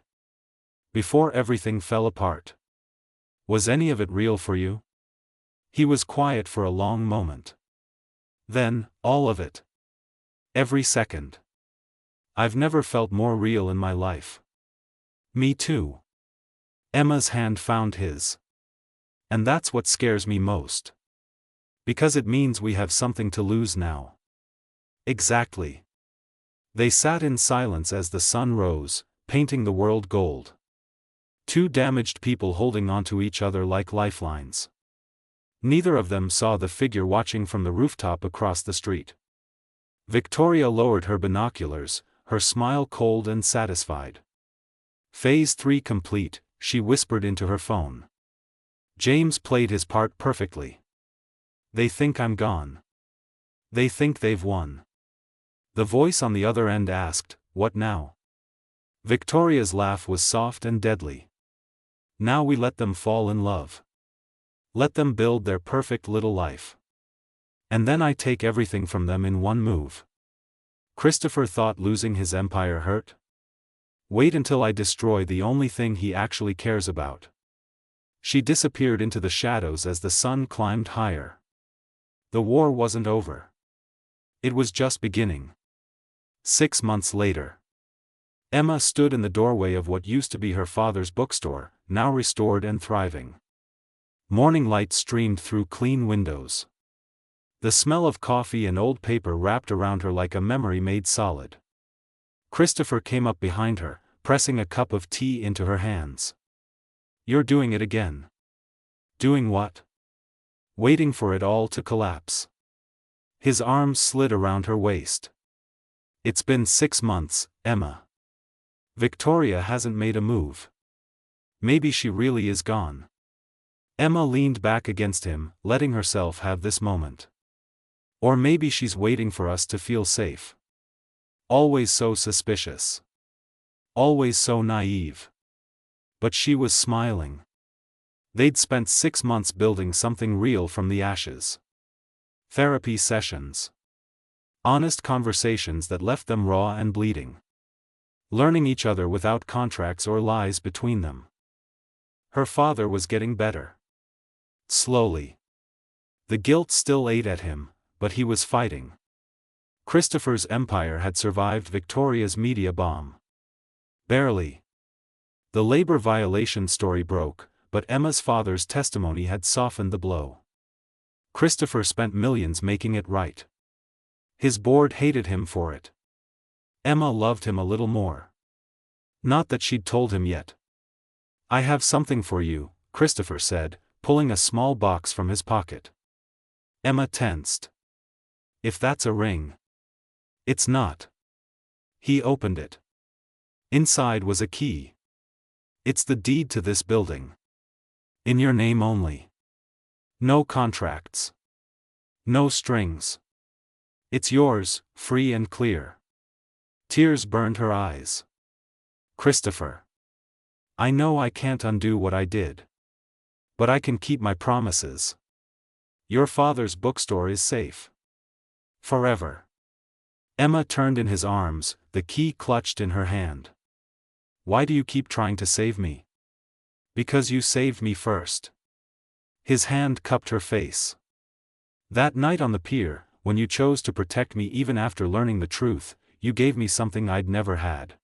Before everything fell apart. Was any of it real for you? He was quiet for a long moment. Then, all of it. Every second. I've never felt more real in my life. Me too. Emma's hand found his. And that's what scares me most. Because it means we have something to lose now. Exactly. They sat in silence as the sun rose, painting the world gold. Two damaged people holding onto each other like lifelines. Neither of them saw the figure watching from the rooftop across the street. Victoria lowered her binoculars, her smile cold and satisfied. Phase 3 complete, she whispered into her phone. James played his part perfectly. They think I'm gone. They think they've won. The voice on the other end asked, what now? Victoria's laugh was soft and deadly. Now we let them fall in love. Let them build their perfect little life. And then I take everything from them in one move. Christopher thought losing his empire hurt? Wait until I destroy the only thing he actually cares about. She disappeared into the shadows as the sun climbed higher. The war wasn't over. It was just beginning. 6 months later. Emma stood in the doorway of what used to be her father's bookstore, now restored and thriving. Morning light streamed through clean windows. The smell of coffee and old paper wrapped around her like a memory made solid. Christopher came up behind her, pressing a cup of tea into her hands. You're doing it again. Doing what? Waiting for it all to collapse. His arms slid around her waist. It's been 6 months, Emma. Victoria hasn't made a move. Maybe she really is gone. Emma leaned back against him, letting herself have this moment. Or maybe she's waiting for us to feel safe. Always so suspicious. Always so naive. But she was smiling. They'd spent 6 months building something real from the ashes. Therapy sessions. Honest conversations that left them raw and bleeding. Learning each other without contracts or lies between them. Her father was getting better. Slowly. The guilt still ate at him, but he was fighting. Christopher's empire had survived Victoria's media bomb. Barely. The labor violation story broke, but Emma's father's testimony had softened the blow. Christopher spent millions making it right. His board hated him for it. Emma loved him a little more. Not that she'd told him yet. "I have something for you," Christopher said, pulling a small box from his pocket. Emma tensed. "If that's a ring." "It's not." He opened it. Inside was a key. "It's the deed to this building. In your name only. No contracts. No strings. It's yours, free and clear." Tears burned her eyes. "Christopher. I know I can't undo what I did. But I can keep my promises. Your father's bookstore is safe. Forever." Emma turned in his arms, the key clutched in her hand. "Why do you keep trying to save me?" "Because you saved me first." His hand cupped her face. "That night on the pier, when you chose to protect me even after learning the truth, you gave me something I'd never had.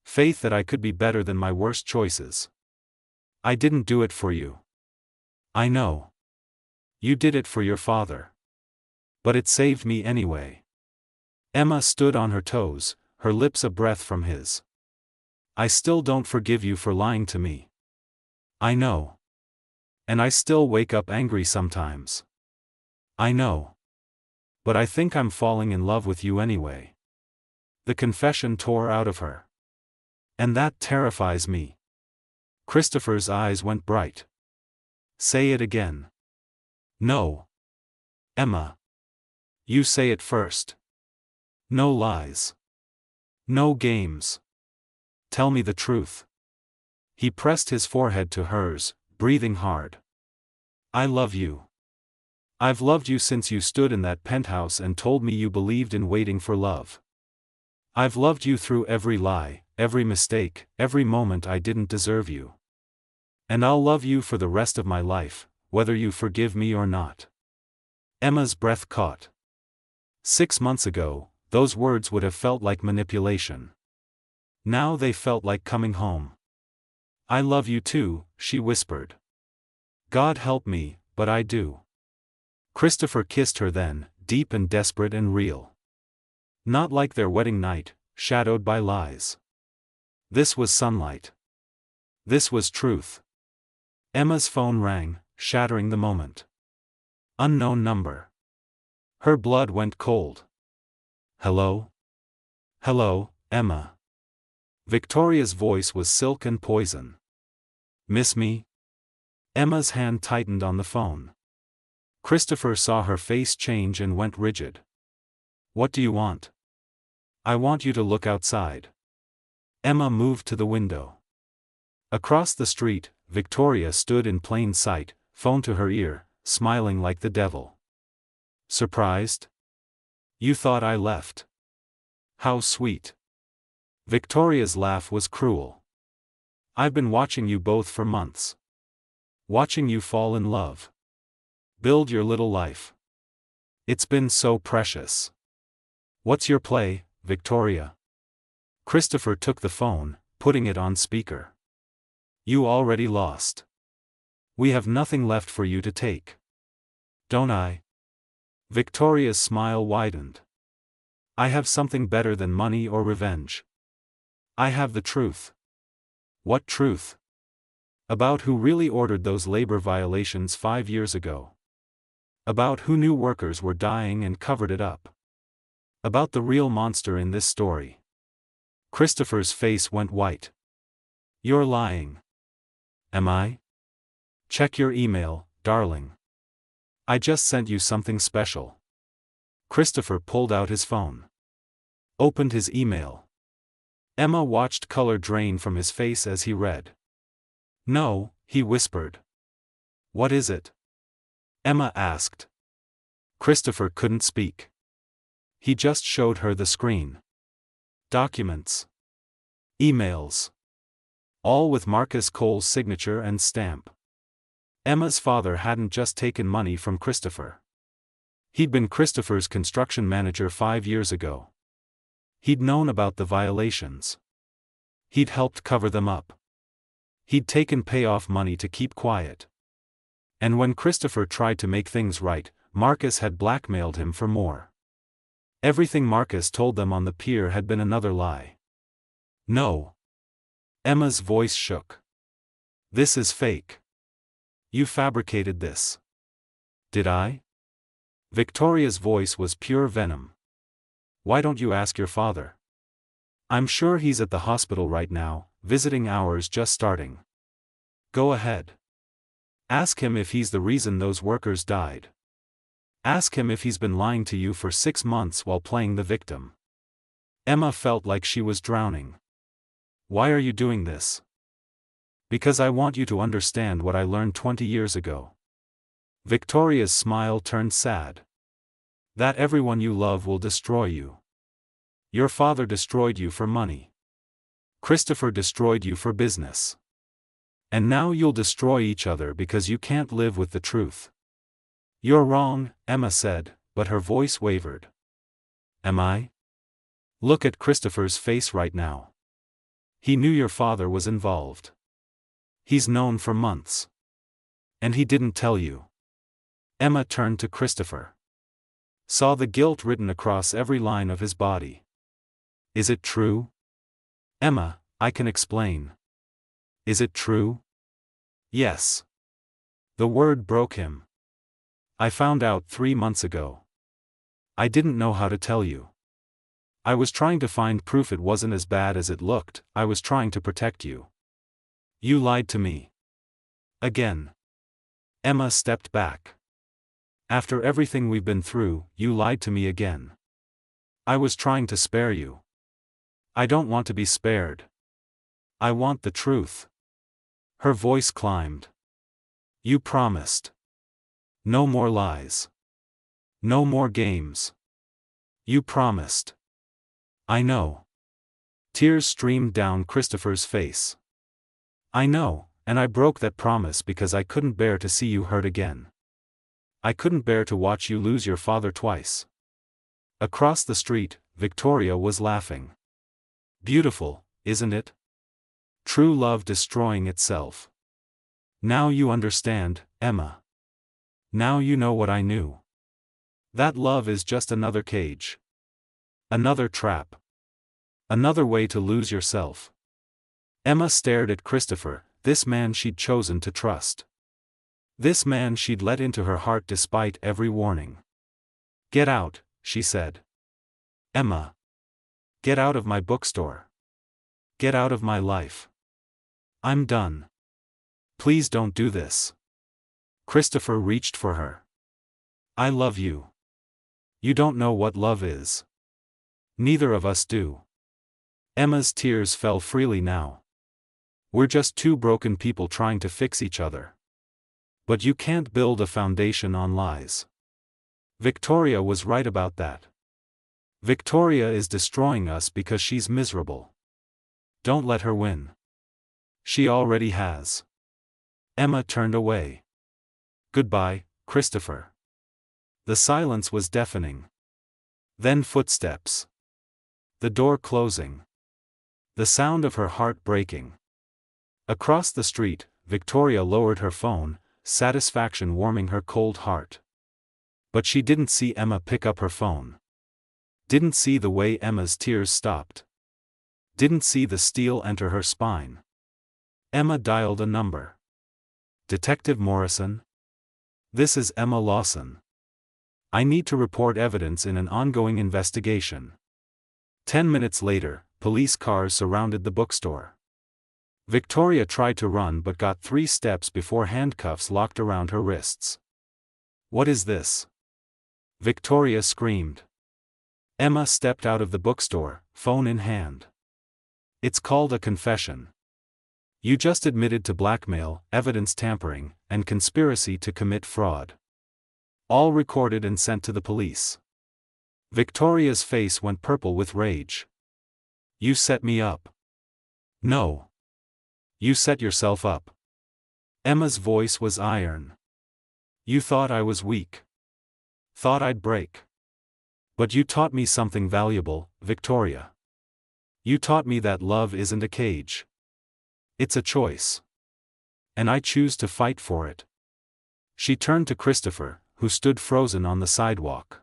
Faith that I could be better than my worst choices. I didn't do it for you. I know. You did it for your father. But it saved me anyway." Emma stood on her toes, her lips a breath from his. "I still don't forgive you for lying to me. I know. And I still wake up angry sometimes. I know. But I think I'm falling in love with you anyway." The confession tore out of her. "And that terrifies me." Christopher's eyes went bright. "Say it again." "No. Emma. You say it first. No lies. No games. Tell me the truth." He pressed his forehead to hers, breathing hard. "I love you. I've loved you since you stood in that penthouse and told me you believed in waiting for love. I've loved you through every lie, every mistake, every moment I didn't deserve you. And I'll love you for the rest of my life, whether you forgive me or not." Emma's breath caught. 6 months ago, those words would have felt like manipulation. Now they felt like coming home. "I love you too," she whispered. "God help me, but I do." Christopher kissed her then, deep and desperate and real. Not like their wedding night, shadowed by lies. This was sunlight. This was truth. Emma's phone rang, shattering the moment. Unknown number. Her blood went cold. "Hello? Hello, Emma." Victoria's voice was silk and poison. "Miss me?" Emma's hand tightened on the phone. Christopher saw her face change and went rigid. "What do you want?" "I want you to look outside." Emma moved to the window. Across the street, Victoria stood in plain sight, phone to her ear, smiling like the devil. "Surprised? You thought I left. How sweet." Victoria's laugh was cruel. "I've been watching you both for months. Watching you fall in love. Build your little life. It's been so precious. What's your play, Victoria?" Christopher took the phone, putting it on speaker. "You already lost. We have nothing left for you to take. Don't I?" Victoria's smile widened. "I have something better than money or revenge. I have the truth." "What truth?" "About who really ordered those labor violations 5 years ago. About who knew workers were dying and covered it up. About the real monster in this story." Christopher's face went white. "You're lying." "Am I?" "Check your email, darling. I just sent you something special." Christopher pulled out his phone. Opened his email. Emma watched color drain from his face as he read. "No," he whispered. "What is it?" Emma asked. Christopher couldn't speak. He just showed her the screen. Documents. Emails. All with Marcus Cole's signature and stamp. Emma's father hadn't just taken money from Christopher. He'd been Christopher's construction manager 5 years ago. He'd known about the violations. He'd helped cover them up. He'd taken payoff money to keep quiet. And when Christopher tried to make things right, Marcus had blackmailed him for more. Everything Marcus told them on the pier had been another lie. No. Emma's voice shook. This is fake. You fabricated this. Did I? Victoria's voice was pure venom. Why don't you ask your father? I'm sure he's at the hospital right now, visiting hours just starting. Go ahead. Ask him if he's the reason those workers died. Ask him if he's been lying to you for 6 months while playing the victim. Emma felt like she was drowning. Why are you doing this? Because I want you to understand what I learned 20 years ago. Victoria's smile turned sad. That everyone you love will destroy you. Your father destroyed you for money. Christopher destroyed you for business. And now you'll destroy each other because you can't live with the truth. You're wrong, Emma said, but her voice wavered. Am I? Look at Christopher's face right now. He knew your father was involved. He's known for months. And he didn't tell you. Emma turned to Christopher. Saw the guilt written across every line of his body. Is it true? Emma, I can explain. Is it true? Yes. The word broke him. I found out 3 months ago. I didn't know how to tell you. I was trying to find proof it wasn't as bad as it looked. I was trying to protect you. You lied to me. Again. Emma stepped back. After everything we've been through, you lied to me again. I was trying to spare you. I don't want to be spared. I want the truth. Her voice climbed. You promised. No more lies. No more games. You promised. I know. Tears streamed down Christopher's face. I know, and I broke that promise because I couldn't bear to see you hurt again. I couldn't bear to watch you lose your father twice. Across the street, Victoria was laughing. Beautiful, isn't it? True love destroying itself. Now you understand, Emma. Now you know what I knew. That love is just another cage. Another trap. Another way to lose yourself. Emma stared at Christopher, this man she'd chosen to trust. This man she'd let into her heart despite every warning. Get out, she said. Emma. Get out of my bookstore. Get out of my life. I'm done. Please don't do this. Christopher reached for her. I love you. You don't know what love is. Neither of us do. Emma's tears fell freely now. We're just two broken people trying to fix each other. But you can't build a foundation on lies. Victoria was right about that. Victoria is destroying us because she's miserable. Don't let her win. She already has. Emma turned away. Goodbye, Christopher. The silence was deafening. Then footsteps. The door closing. The sound of her heart breaking. Across the street, Victoria lowered her phone, satisfaction warming her cold heart. But she didn't see Emma pick up her phone. Didn't see the way Emma's tears stopped. Didn't see the steel enter her spine. Emma dialed a number. Detective Morrison? This is Emma Lawson. I need to report evidence in an ongoing investigation. 10 minutes later, police cars surrounded the bookstore. Victoria tried to run but got 3 steps before handcuffs locked around her wrists. What is this? Victoria screamed. Emma stepped out of the bookstore, phone in hand. It's called a confession. You just admitted to blackmail, evidence tampering, and conspiracy to commit fraud. All recorded and sent to the police. Victoria's face went purple with rage. You set me up. No. You set yourself up. Emma's voice was iron. You thought I was weak. Thought I'd break. But you taught me something valuable, Victoria. You taught me that love isn't a cage. It's a choice. And I choose to fight for it. She turned to Christopher, who stood frozen on the sidewalk.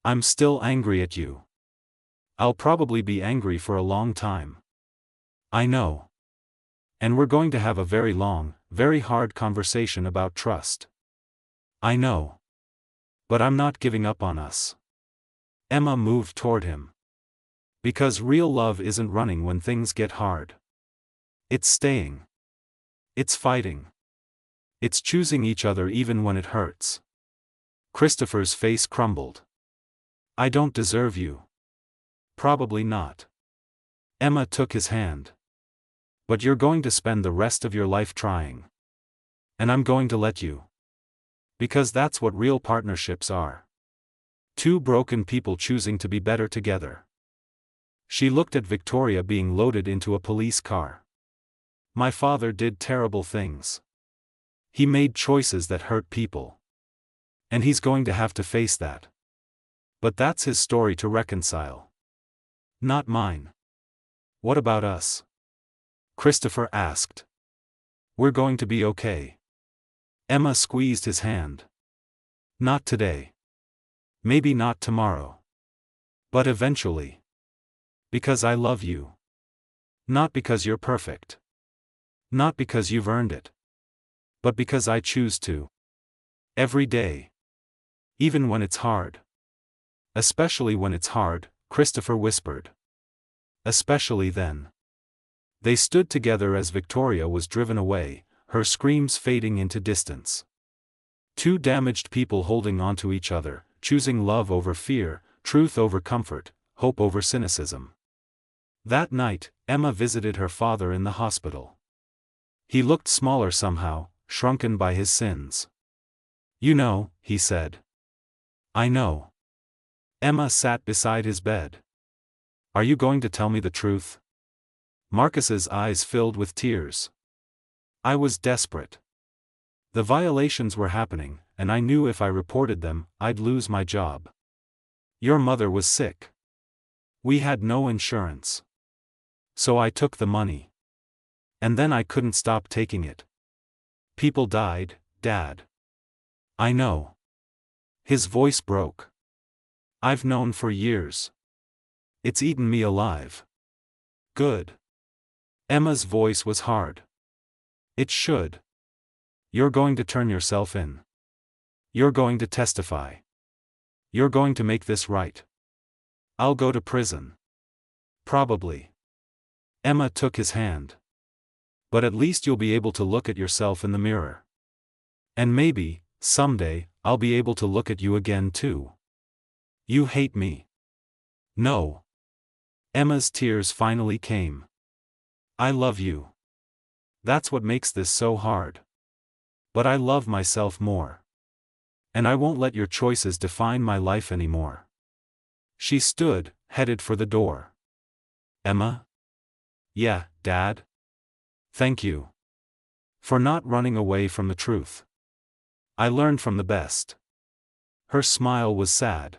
I'm still angry at you. I'll probably be angry for a long time. I know. And we're going to have a very long, very hard conversation about trust. I know. But I'm not giving up on us. Emma moved toward him. Because real love isn't running when things get hard. It's staying. It's fighting. It's choosing each other even when it hurts. Christopher's face crumbled. I don't deserve you. Probably not. Emma took his hand. But you're going to spend the rest of your life trying. And I'm going to let you. Because that's what real partnerships are. Two broken people choosing to be better together. She looked at Victoria being loaded into a police car. My father did terrible things. He made choices that hurt people. And he's going to have to face that. But that's his story to reconcile. Not mine. What about us? Christopher asked. We're going to be okay. Emma squeezed his hand. Not today. Maybe not tomorrow. But eventually. Because I love you. Not because you're perfect. Not because you've earned it. But because I choose to. Every day. Even when it's hard. Especially when it's hard, Christopher whispered. Especially then. They stood together as Victoria was driven away, her screams fading into distance. Two damaged people holding on to each other, choosing love over fear, truth over comfort, hope over cynicism. That night, Emma visited her father in the hospital. He looked smaller somehow, shrunken by his sins. You know, he said. I know. Emma sat beside his bed. Are you going to tell me the truth? Marcus's eyes filled with tears. I was desperate. The violations were happening, and I knew if I reported them, I'd lose my job. Your mother was sick. We had no insurance. So I took the money. And then I couldn't stop taking it. People died, Dad. I know. His voice broke. I've known for years. It's eaten me alive. Good. Emma's voice was hard. It should. You're going to turn yourself in. You're going to testify. You're going to make this right. I'll go to prison. Probably. Emma took his hand. But at least you'll be able to look at yourself in the mirror. And maybe, someday, I'll be able to look at you again too. You hate me. No. Emma's tears finally came. I love you. That's what makes this so hard. But I love myself more. And I won't let your choices define my life anymore. She stood, headed for the door. Emma? Yeah, Dad? Thank you. For not running away from the truth. I learned from the best. Her smile was sad.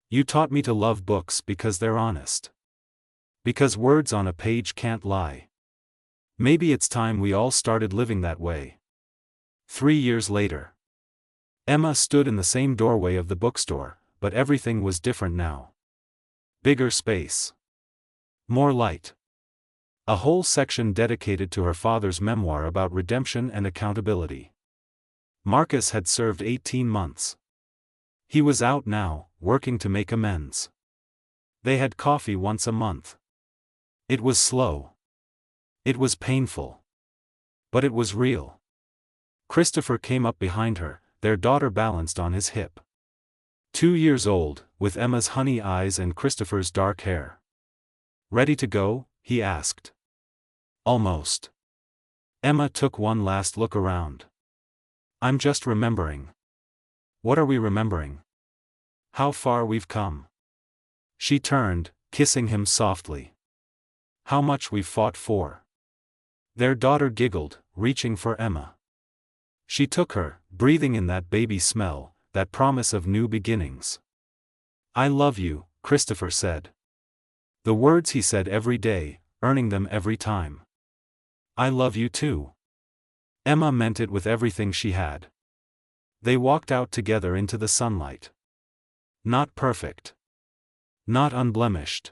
You taught me to love books because they're honest. Because words on a page can't lie. Maybe it's time we all started living that way. 3 years later. Emma stood in the same doorway of the bookstore, but everything was different now. Bigger space. More light. A whole section dedicated to her father's memoir about redemption and accountability. Marcus had served 18 months. He was out now, working to make amends. They had coffee once a month. It was slow. It was painful. But it was real. Christopher came up behind her, their daughter balanced on his hip. 2 years old, with Emma's honey eyes and Christopher's dark hair. Ready to go? He asked. Almost. Emma took one last look around. I'm just remembering. What are we remembering? How far we've come. She turned, kissing him softly. How much we've fought for. Their daughter giggled, reaching for Emma. She took her, breathing in that baby smell, that promise of new beginnings. "I love you," Christopher said. The words he said every day, earning them every time. "I love you too." Emma meant it with everything she had. They walked out together into the sunlight. Not perfect. Not unblemished.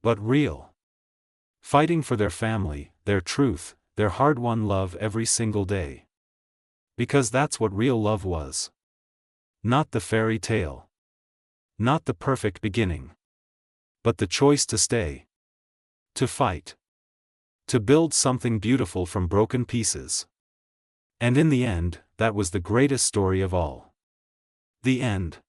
But real. Fighting for their family, their truth, their hard-won love every single day. Because that's what real love was. Not the fairy tale. Not the perfect beginning. But the choice to stay. To fight. To build something beautiful from broken pieces. And in the end, that was the greatest story of all. The end.